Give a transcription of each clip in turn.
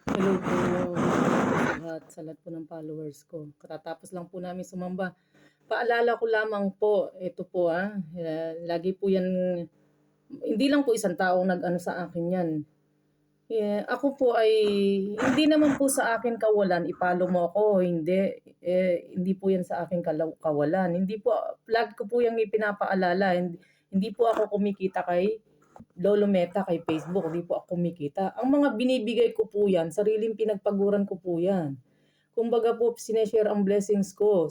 Hello po, magandang po sa lahat po ng followers ko. Katatapos lang po namin sumamba. Paalala ko lamang po, ito po lagi po yan, hindi lang po isang taong nag-ano sa akin yan. Ako po ay, hindi naman po sa akin kawalan, ipalo mo ako, hindi. Hindi po yan sa akin kawalan. Hindi po, lagi ko po yung ipinapaalala. Hindi po ako kumikita kay Lolo Meta, kay Facebook, hindi po ako kumikita. Ang mga binibigay ko po yan, sariling pinagpaguran ko po yan. Kumbaga po, sineshare ang blessings ko.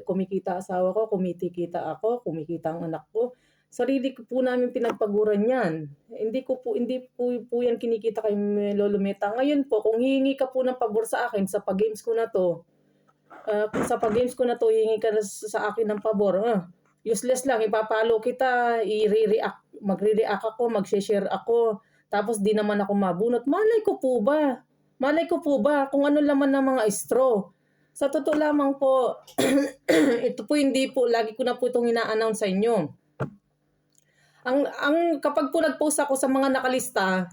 Kumikita asawa ko, kumitikita ako, kumikita ang anak ko. Sarili ko po namin pinagpaguran yan. Hindi po yan kinikita kay Lolo Meta. Ngayon po, kung hihingi ka po ng pabor sa akin sa pag-games ko na to, hihingi ka na sa akin ng pabor. Useless lang, ipapalo kita, magre-react ako, mag-share ako, tapos di naman ako mabunot. Malay ko po ba kung ano laman ng mga straw? Sa totoo lamang po, ito po hindi po, lagi ko na po itong ina-announce sa inyo. Kapag po nag-post ako sa mga nakalista,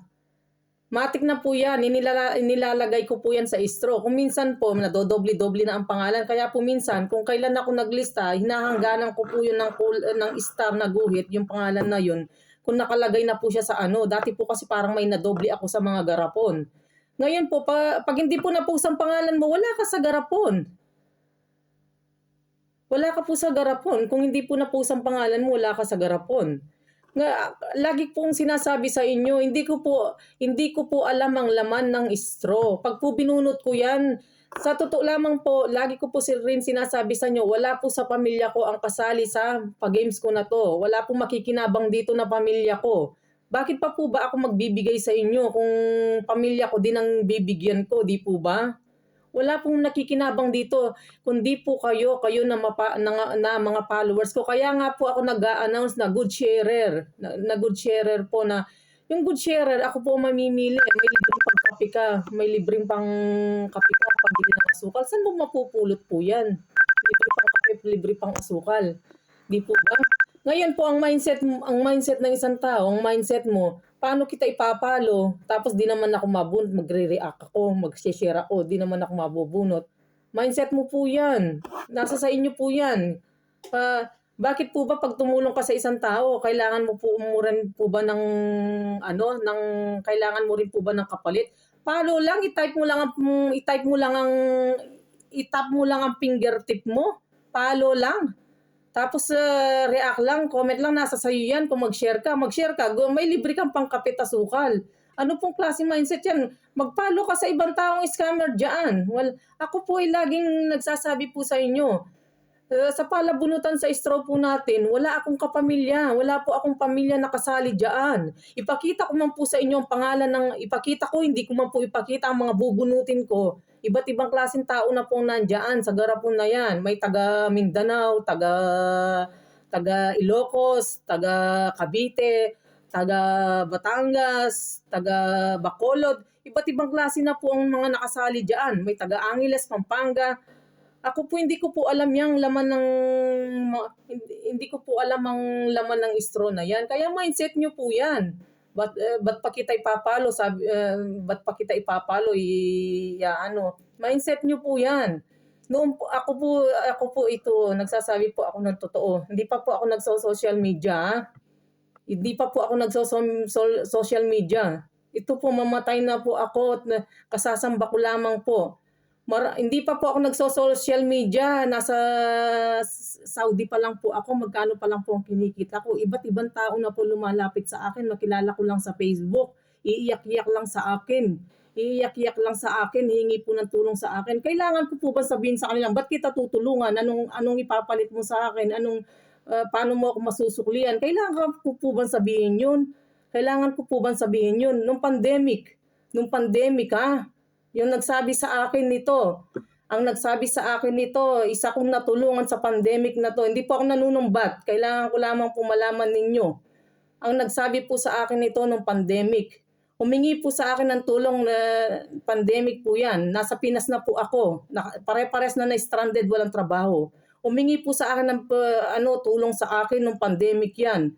matik na po yan, inilalagay ko po yan sa straw. Kung minsan po, nadodoble-doble na ang pangalan. Kaya po minsan, kung kailan ako naglista, hinahangganan ko po yun ng star na guhit, yung pangalan na yun. Kung nakalagay na po siya sa ano. Dati po kasi parang may nadoble ako sa mga garapon. Ngayon po, pag hindi po na-post ang pangalan mo, wala ka sa garapon. Wala ka po sa garapon. Kung hindi po na-post ang pangalan mo, wala ka sa garapon. Lagi pong sinasabi sa inyo, hindi ko po alam ang laman ng straw. Pag po binunot ko yan, sa totoo lamang po, lagi ko po rin sinasabi sa inyo, wala po sa pamilya ko ang kasali sa pag-games ko na to. Wala pong makikinabang dito na pamilya ko. Bakit pa po ba ako magbibigay sa inyo kung pamilya ko din ang bibigyan ko, di po ba? Wala pong nakikinabang dito, kundi po kayo na mga followers ko. Kaya nga po ako nag-a-announce na good sharer, na good sharer po na, yung good sharer, ako po mamimili. May libreng pang kape ka, may libreng pang kape ka, pambili ng asukal. Saan mo mapupulot po yan? Libre pang kape, libre pang asukal. Di po ba? Ngayon po, ang mindset ng isang tao, ang mindset mo, paano kita ipapalo, tapos di naman ako mabunot, magre-react ako, mag-share ako, di naman ako mabubunot. Mindset mo po yan. Nasa sa inyo po yan. Bakit po ba pag tumulong ka sa isang tao, kailangan mo rin po ba kailangan mo rin po ba ng kapalit? Palo lang, itap mo lang ang fingertip mo. Palo lang. Tapos react lang, comment lang, nasa sayo yan. Kung mag-share ka, may libre kang pangkapit asukal. Ano pong klaseng mindset yan? Magpalo ka sa ibang taong scammer dyan. Well, ako po ay laging nagsasabi po sa inyo, sa palabunutan sa straw po natin, wala akong kapamilya. Wala po akong pamilya nakasali dyan. Ipakita ko man po sa inyo ang pangalan hindi ko man po ipakita ang mga bubunutin ko. Iba't ibang klaseng tao na pong nandyan sa garapon na yan. May taga Mindanao, taga Ilocos, taga Cavite, taga Batangas, taga Bacolod. Iba't ibang klase na po ang mga nakasali dyan. May taga Angeles, Pampanga. Ako po hindi ko po alam yang laman ng hindi ko po alam ang laman ng straw na yan. Kaya mindset nyo po yan. Ba't pa kita ipapalo? Ba't pa kita ipapalo? Mindset nyo po yan. Ako po ito, nagsasabi po ako ng totoo. Hindi pa po ako nagso-social media. Hindi pa po ako nagso-social media. Ito po, mamatay na po ako at kasasamba ko lamang po. Hindi pa po ako nagso-social media. Nasa Saudi pa lang po ako. Magkano pa lang po ang kinikita ko. Iba't ibang tao na po lumalapit sa akin. Makilala ko lang sa Facebook. Iiyak-iyak lang sa akin. Hingi po ng tulong sa akin. Kailangan ko po ba sabihin sa kanila, ba't kita tutulungan? Anong ipapalit mo sa akin? Paano mo ako masusuklian? Kailangan ko po ba sabihin yun? Nung pandemic yung nagsabi sa akin nito, isa kong natulungan sa pandemic na to. Hindi po ako nanunumbat. Kailangan ko lamang po malaman ninyo. Ang nagsabi po sa akin nito nung pandemic. Humingi po sa akin ng tulong na pandemic po yan. Nasa Pinas na po ako. Pare-pares na na-stranded, walang trabaho. Humingi po sa akin ng tulong sa akin nung pandemic yan.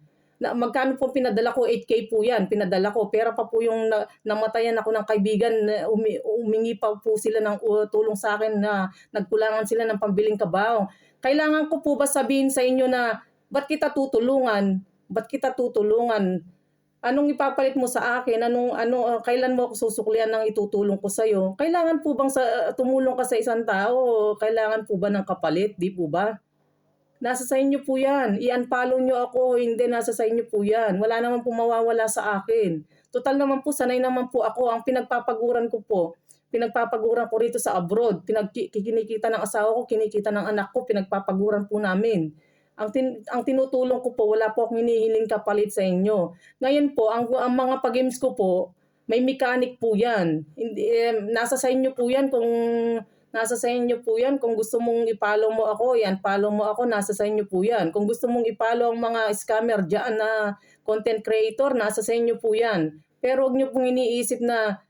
magkano po pinadala ko? 8K po yan, pinadala ko. Pera pa po yung namatayan ako ng kaibigan, umingi pa po sila ng tulong sa akin na nagkulangan sila ng pambiling kabaong. Kailangan ko po ba sabihin sa inyo na, ba't kita tutulungan? Ba't kita tutulungan? Anong ipapalit mo sa akin? Kailan mo ako susuklian ng itutulong ko sa'yo? Kailangan po bang tumulong ka sa isang tao? Kailangan po ba ng kapalit? Di po ba? Nasa sa inyo po yan. I-unfollow nyo ako. Hindi, nasa sa inyo po yan. Wala naman po mawawala sa akin. Total naman po, sanay naman po ako. Ang pinagpapaguran ko rito sa abroad. Kinikita ng asawa ko, kinikita ng anak ko, pinagpapaguran po namin. Ang tinutulong ko po, wala po akong hinihiling kapalit sa inyo. Ngayon po, ang mga pag-games ko po, may mechanic po yan. Nasa sa inyo po yan kung gusto mong i-follow mo ako, yan, follow mo ako, nasa sa inyo po yan. Kung gusto mong i-follow ang mga scammer dyan na content creator, nasa sa inyo po yan. Pero huwag nyo pong iniisip na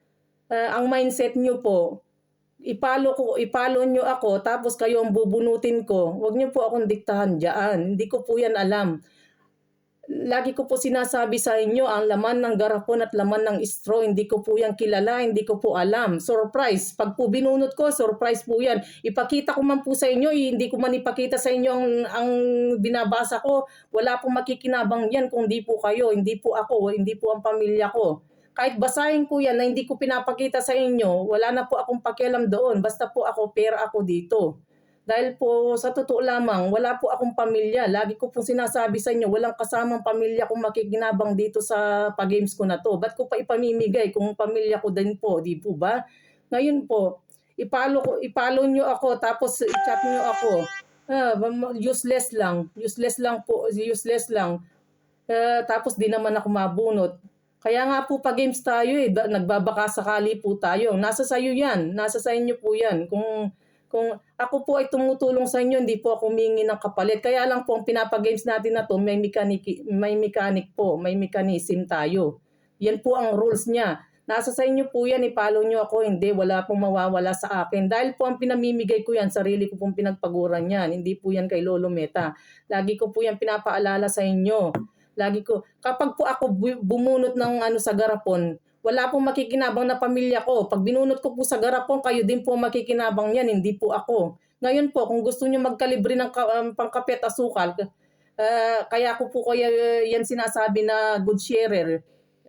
ang mindset nyo po, ipalo nyo ako tapos kayo ang bubunutin ko. Huwag nyo po akong diktahan dyan. Hindi ko po yan alam. Lagi ko po sinasabi sa inyo, ang laman ng garapon at laman ng straw, hindi ko po yan kilala, hindi ko po alam. Surprise. Pag po binunot ko, surprise po yan. Ipakita ko man po sa inyo, hindi ko man ipakita sa inyo ang binabasa ko. Wala pong makikinabang yan kung hindi po kayo, hindi po ako, hindi po ang pamilya ko. Kahit basahin ko yan na hindi ko pinapakita sa inyo, wala na po akong pakialam doon. Basta po ako, pera ako dito. Dahil po sa totoo lamang, wala po akong pamilya. Lagi ko pong sinasabi sa inyo, walang kasamang pamilya kung makikinabang dito sa pag-games ko na to. Ba't ko pa ipamimigay kung pamilya ko din po, di po ba? Ngayon po, ipalo nyo ako, tapos i-chat nyo ako. Useless lang po, useless lang. Tapos di naman ako mabunot. Kaya nga po pag-games tayo nagbabaka sakali po tayo. Nasa sayo yan, nasa sa inyo po yan. Kung ako po ay tumutulong sa inyo, hindi po ako humingi ng kapalit. Kaya lang po ang pinapag-games natin na to, may mechanic po, may mechanism tayo. Yan po ang rules niya. Nasa sa inyo po yan, ipalo nyo ako, hindi, wala pong mawawala sa akin. Dahil po ang pinamimigay ko yan, sarili ko pong pinagpaguran yan. Hindi po yan kay Lolo Meta. Lagi ko po yan pinapaalala sa inyo. Kapag po ako bumunot ng sa garapon, wala pong makikinabang na pamilya ko. Pag binunot ko po sa garapon, kayo din po makikinabang yan, hindi po ako. Ngayon po, kung gusto nyo magkalibre ng pangkape at asukal, kaya ko po yan sinasabi na good sharer.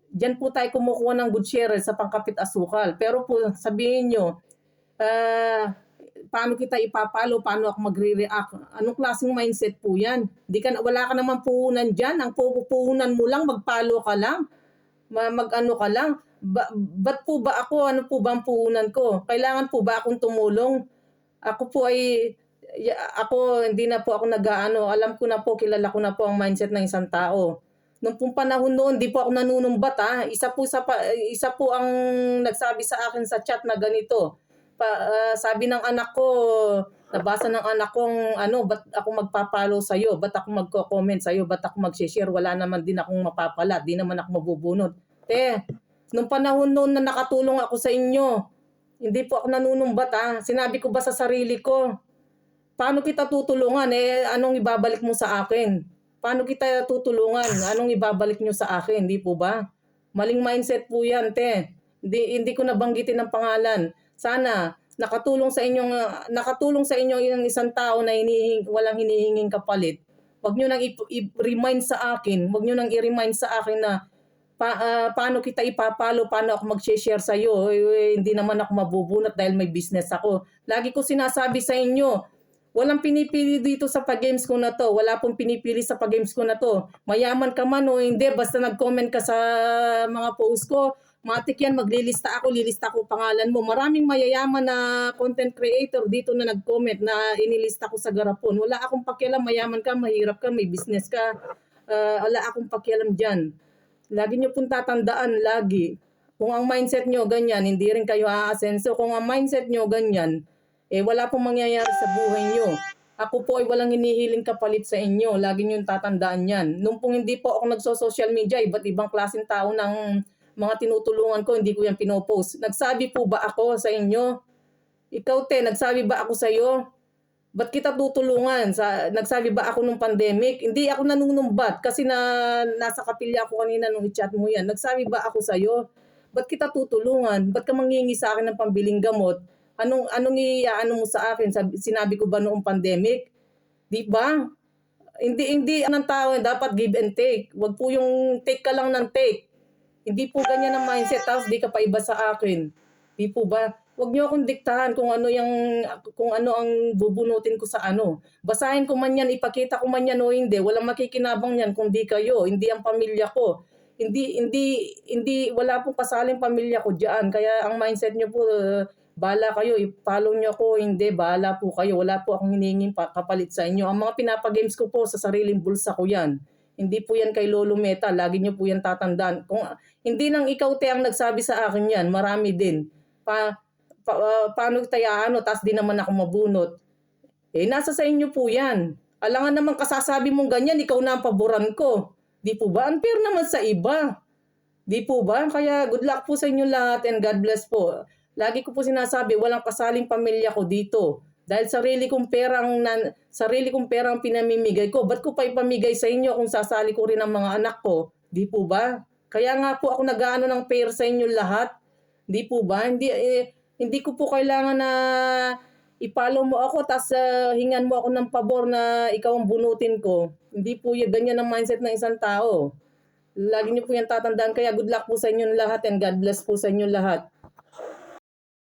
Diyan po tayo kumukuha ng good sharer sa pangkape at asukal. Pero po, sabihin nyo, paano kita ipapalo, paano ako magre-react. Anong klaseng mindset po yan? Wala ka naman puhunan dyan. Ang puhunan mo lang, magpalo ka lang. Mag-ano ka lang. Ba't po ba ako? Ano po ba ang puhunan ko? Kailangan po ba akong tumulong? Hindi na po ako nag-aano. Alam ko na po, kilala ko na po ang mindset ng isang tao. Nung pong panahon noon, di po ako nanunumbat ha. Isa po ang nagsabi sa akin sa chat na ganito. Sabi ng anak ko, nabasa ng anak kong ba't ako magpapalo sa'yo, ba't ako magko-comment sa'yo, ba't ako mag-share, wala naman din akong mapapala, di naman ako mabubunot. Nung panahon noon na nakatulong ako sa inyo, hindi po ako nanunumbat ha. Sinabi ko ba sa sarili ko, paano kita tutulungan? Anong ibabalik mo sa akin? Paano kita tutulungan? Anong ibabalik nyo sa akin? Hindi po ba? Maling mindset po yan, te. Hindi ko nabanggitin ang pangalan. Sana nakatulong sa inyo yung isang tao na walang hinihinging kapalit. Huwag niyo nang i-remind sa akin, na paano kita ipapalo, paano ako mag-share sa iyo. Hindi naman ako mabubunot dahil may business ako. Lagi ko sinasabi sa inyo, walang pinipili dito sa pag-games ko na to. Wala pong pinipili sa pag-games ko na to. Mayaman ka man o hindi, basta nag-comment ka sa mga post ko, matik yan, lilista ko pangalan mo. Maraming mayayaman na content creator dito na nag-comment na inilista ko sa garapon. Wala akong pakialam, mayaman ka, mahirap ka, may business ka. Wala akong pakialam dyan. Lagi nyo pong tatandaan, lagi. Kung ang mindset nyo ganyan, hindi rin kayo aasenso. Kung ang mindset nyo ganyan, wala pong mangyayari sa buhay nyo. Ako po ay walang hinihiling kapalit sa inyo. Lagi nyo tatandaan yan. Nung pong hindi po ako nagso-social media, iba't ibang klaseng tao ng mga tinutulungan ko, hindi ko yan pinopost. Nagsabi po ba ako sa inyo? Ikaw, te, nagsabi ba ako sa iyo? Ba't kita tutulungan? Nagsabi ba ako nung pandemic? Hindi ako nanunumbat kasi nasa kapilya ako kanina nung i-chat mo yan. Nagsabi ba ako sa'yo? Ba't kita tutulungan? Ba't ka manghingi sa akin ng pambiling gamot? Anong iaano mo sa akin? Sinabi ko ba noong pandemic? Di ba? Hindi ng tao, dapat give and take. Wag po yung take ka lang ng take. Hindi po ganyan ang mindset, tapos di ka pa iba sa akin. Di po ba? Wag niyo akong diktahan kung ano ang bubunutin ko sa ano. Basahin ko man yan, ipakita ko man yan o hindi, walang makikinabang yan kung di kayo, hindi ang pamilya ko. Hindi wala pong kasaling pamilya ko diyan. Kaya ang mindset niyo po, bahala kayo, i-follow niyo ako, hindi, bahala po kayo. Wala po akong hinihinging kapalit sa inyo. Ang mga pinapagames ko po sa sariling bulsa ko yan. Hindi po yan kay Lolo Meta, lagi niyo po yan tatandaan. Kung hindi nang ikaw te ang nagsabi sa akin yan, marami din. Paano tayo tas di naman ako mabunot. Nasa sa inyo po yan. Alangan naman kasasabi mong ganyan, ikaw na ang paboran ko. Di po ba? Unfair naman sa iba. Di po ba? Kaya good luck po sa inyo lahat and God bless po. Lagi ko po sinasabi, walang kasaling pamilya ko dito. Dahil sarili kong perang pinamimigay ko. Ba't ko pa ipamigay sa inyo kung sasali ko rin ang mga anak ko? Di po ba? Kaya nga po ako nag-aano ng pair sa inyo lahat. Di po ba? Hindi ko po kailangan na i-follow mo ako tas hingan mo ako ng pabor na ikaw ang bunutin ko. Hindi po ganyan ang mindset ng isang tao. Lagi niyo po yan tatandaan. Kaya good luck po sa inyo lahat and God bless po sa inyo lahat.